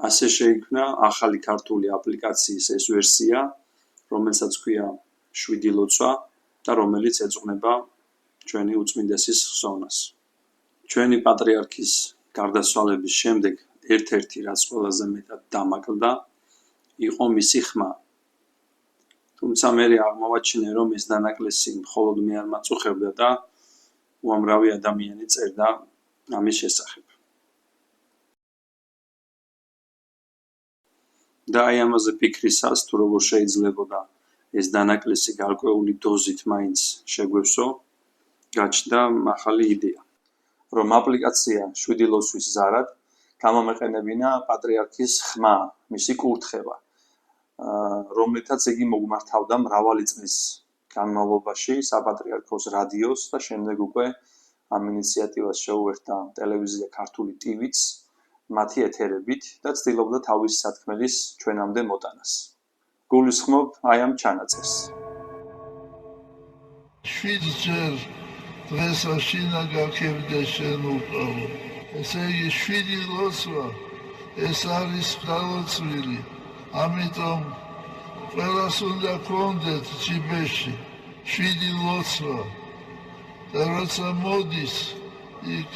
ასე შეიქმნა ახალი ქართული აპლიკაციის ეს ვერსია, რომელსაც ქვია 7 ლოცვა და რომელიც ეძღვნება ჩვენი უწმინდესის ხსოვნას. ჩვენი პატრიარქის გარდაცვალების შემდეგ ერთ-ერთი რაც ყველაზე მეტად დამაკლდა იყო მისი ხმა. თუმცა მე აღმოვაჩინე, რომ ეს დანაკლისი მხოლოდ მე არ მაწუხებდა და უამრავი ადამიანი წერდა ამის შესახებ. და აი ამაზე ფიქრისას, თუ როგორ შეიძლებოდა ეს დანაკლისი გარკვეული დოზით მაინც შეგვევსო, გაჩნდა ახალი იდეა, რომ აპლიკაცია 7 ლოცვის ზარად გამომეყენებინა პატრიარქის ხმა, მისი კურთხევა, რომლითაც იგი მოგმართავდა მრავალი წლის განმავლობაში საპატრიარქოს რადიოს და შემდეგ უკვე ამ ინიციატივას შეუერთდა ტელევიზია ქართული ტივიც მათი ეთერებით და ცდილობდა თავის სათქმელის ჩვენამდე მოტანას. გულისხმობ აი ამ ჩანაწერს. 7 ჯერ დღეს აშინა გაქებდა შენ უკავო. ესე იგი 7 ლოცვა ეს არის ხალოცვილი. ამიტომ ყველას უნდა გქონდეთ ჯიბეში 7 ლოცვა. და როცა მოდის იქ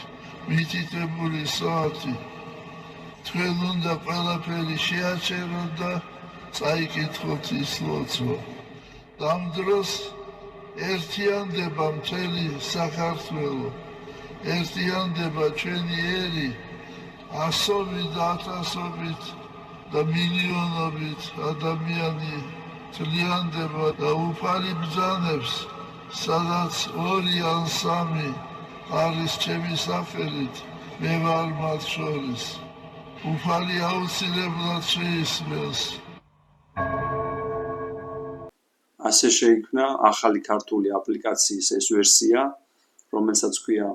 მითითებული საათი, თქვენ უნდა ყველაფერი შეაჩეროთ და წაიკითხოთ ის ლოცვა. ამ დროს ერთიანდება მთელი საქართველო, ერთიანდება ჩვენი ერი, ასობით და ათასობით და მილიონობით ადამიანი თლიანდება და უფალი ბრძანებს, სადაც 2 ან 3 არის ჩემი სახელით, მე ვარ მათ შორის. უფალი აუცილებლად შეისმენს. ასე შეიქმნა ახალი ქართული აპლიკაციის ეს ვერსია, რომელსაც ქვია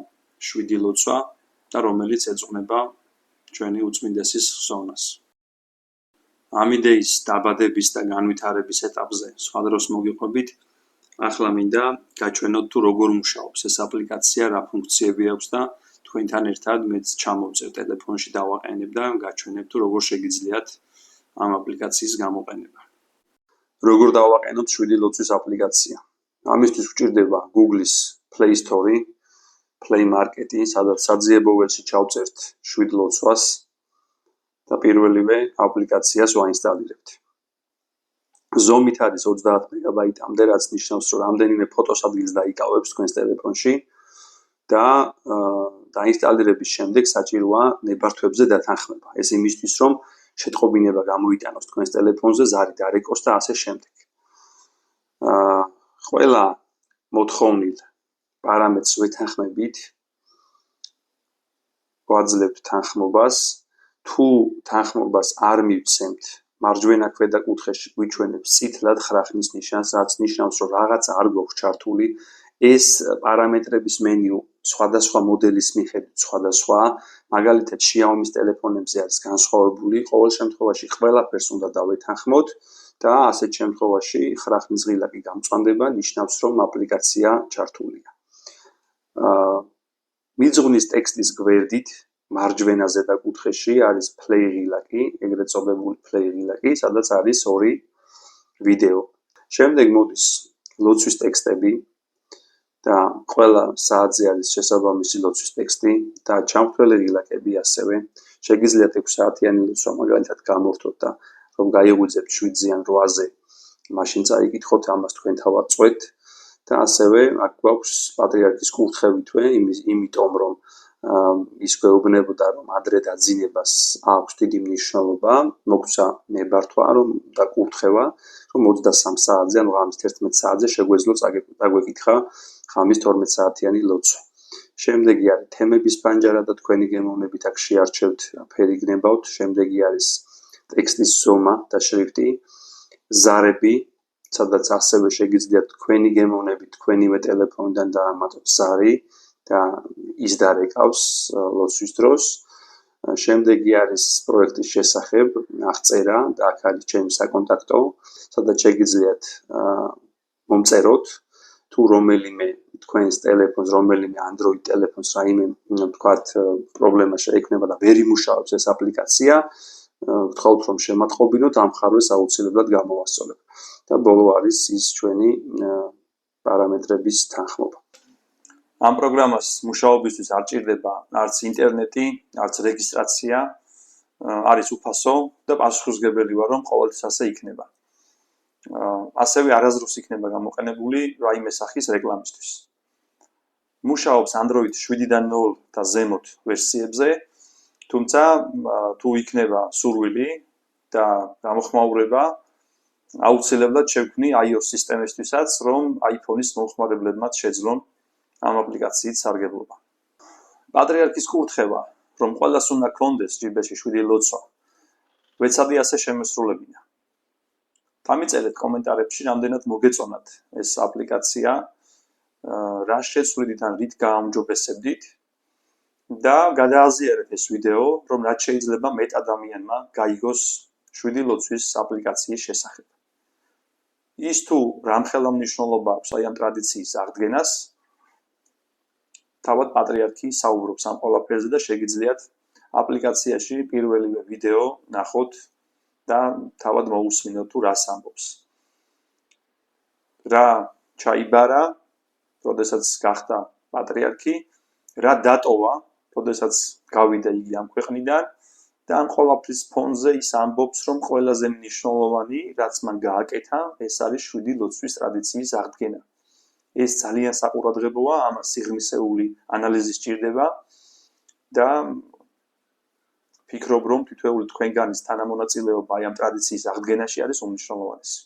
7 ლოცვა და რომელიც ეძღვნება ჩვენი უწმინდესის ხსოვნას. ამ იდეის დაბადების და განვითარების ეტაპზე სხვა დროს მოგიყვებით, ახლა მინდა გაჩვენოთ თუ როგორ მუშაობს ეს აპლიკაცია, რა ფუნქციები აქვს და თქვენთან ერთად მეც ჩამოვწევ ტელეფონში დავაყენებ და გაჩვენებ თუ როგორ შეგიძლიათ ამ აპლიკაციის გამოყენება. როგორ დავაყენოთ 7 ლოცვის აპლიკაცია? ამისთვის გვჭირდება Google-ის Play Store, Play Market-ი, სადაც საძიებო ველში ჩავწერთ 7 ლოცვას და პირველივე აპლიკაციას ვაინსტალირებთ. ზომით არის 30 მეგაბაიტამდე, რაც ნიშნავს, რომ რამდენიმე ფოტოს ადგილს დაიკავებს თქვენს ტელეფონში და დაინსტალირების შემდეგ საჭიროა ნებართვებზე დათანხმება. ეს იმისთვის, რომ შეტყობინება გამოიტანოს თქვენს ტელეფონზე, ზარი დარეკოს და ასე შემდეგ. ყველა მოთხოვნილ პარამეტრს ვეთანხმებით, ვაძლევთ თანხმობას. თუ თანხმობას არ მივცემთ, მარჯვენა ქვედა კუთხეში გვიჩვენებს წითლად ხრახნის ნიშანს, რაც ნიშნავს, რომ რაღაცა არ გვაქვს ჩართული. ეს პარამეტრების მენიუ სხვადასხვა მოდელის მიხედვით სხვადასხვაა, მაგალითად Xiaomi-ის ტელეფონებზე არის განსხვავებული, ყოველ შემთხვევაში ყველაფერს უნდა დავეთანხმოთ და ასეთ შემთხვევაში ხრახნის ღილაკი გამწვანდება, ნიშნავს, რომ აპლიკაცია ჩართულია. მიძღვნის ტექსტის გვერდით მარჯვენა ზედა კუთხეში არის play ღილაკი, ეგრეთ წოდებული play ღილაკი, სადაც არის 2 ვიდეო. შემდეგ მოდის ლოცვის ტექსტები და ყველა საათზე არის შესაბამისი ლოცვის ტექსტი და ჩამქრელი ღილაკები ასევე. შეგიძლიათ 6 საათიანი ლოცვა მაგალითად გამორთოთ და რომ გაიღვიძებთ 7-ზე ან 8-ზე, მაშინ წაიკითხოთ ამას თქვენ თავად წვეთ და ასევე აქ გვაქვს პატრიარქის კურთხევითვე, იმიტომ რომ ის გვეუბნებოდა, რომ ადრე დაძინებას აქვს დიდი მნიშვნელობა, მოგცა ნებართვა რომ და კურთხევა, რომ 23 საათზე ან ღამის 11 საათზე შეგვეძლო დაგვეკითხა ღამის 12 საათიანი ლოცვა. შემდეგი არის თემების ბანჯარა და თქვენი გემოვნებით აქ შეარჩევთ ფერი გნებავთ. შემდეგი არის ტექსტის ზომა და შრიფტი, ზარები, სადაც ასევე შეგიძლიათ თქვენი გემოვნებით თქვენივე ტელეფონიდან დაამატოთ ზარი და ის დარეკავს ლოცვის დროს. შემდეგი არის პროექტის შესახებ აღწერა და აქ არის ჩემი საკონტაქტო, სადაც შეგიძლიათ მომწეროთ თუ რომელიმე თქვენს ტელეფონს, რომელიმე Android ტელეფონს რაიმე თქვათ პრობლემა შეექმნება და ვერ იმუშავებს ეს აპლიკაცია, გთხოვთ რომ შემატყობინოთ ამ ხარვეს აუცილებლად გამოვასწორებ. და ბოლო არის ის ჩვენი პარამეტრების თანხმობა. ამ პროგრამას მუშაობისთვის არ ჭირდება არც ინტერნეტი, არც რეგისტრაცია, არის უფასო და პასუხისმგებელი ვარ რომ ყოველთვის ასე იქნება. ასევე არასდროს იქნება გამოყენებული რაიმე სახის რეკლამისთვის. მუშაობს Android 7-დან 0 და ზემოთ ვერსიებზე, თუმცა თუ იქნება სურვილი და გამოხმაურება, აუცილებლად შევქმნი iOS სისტემისთვისაც, რომ iPhone-ის მომხმარებლებმაც შეძლონ ამ აპლიკაციით სარგებლობა. პატრიარქის კურთხევა, რომ ყველას უნდა გქონდეს ჯიბეში 7 ლოცვა, ვეცადი ასე შემესრულებინა. დამიწერეთ კომენტარებში, რამდენად მოგეწონათ ეს აპლიკაცია, რა შეცვლიდით ან რით გააუმჯობესებდით და გადააზიარეთ ეს ვიდეო, რომ რაც შეიძლება მეტ ადამიანმა გაიგოს 7 ლოცვის აპლიკაციის შესახებ. ის თუ რამხელა მნიშვნელობა აქვს აი ამ ტრადიციის აღდგენას, თავად პატრიარქი საუბრობს ამ ყველაფერზე და შეგიძლიათ აპლიკაციაში პირველივე ვიდეო ნახოთ და თავად მოусმინოთ თუ რას ამბობს. რა ჩაიბარა, როდესაც გახდა პატრიარქი, რა დატოვა, როდესაც გავიდა იგი ამ ქვეყნიდან და ამ ყველაფრის ფონზე ის ამბობს, რომ ყველაზე მნიშვნელოვანი, რაც მან გააკეთა, ეს არის 7 ლოცვის ტრადიციის აღდგენა. ეს ძალიან საყურადღებოა, ამას სიღრმისეული ანალიზი სჭირდება და ფიქრობ, რომ თითოეული თქვენგანის თანამონაწილეობა ამ ტრადიციის აღდგენაში არის უმნიშვნელოვანესი.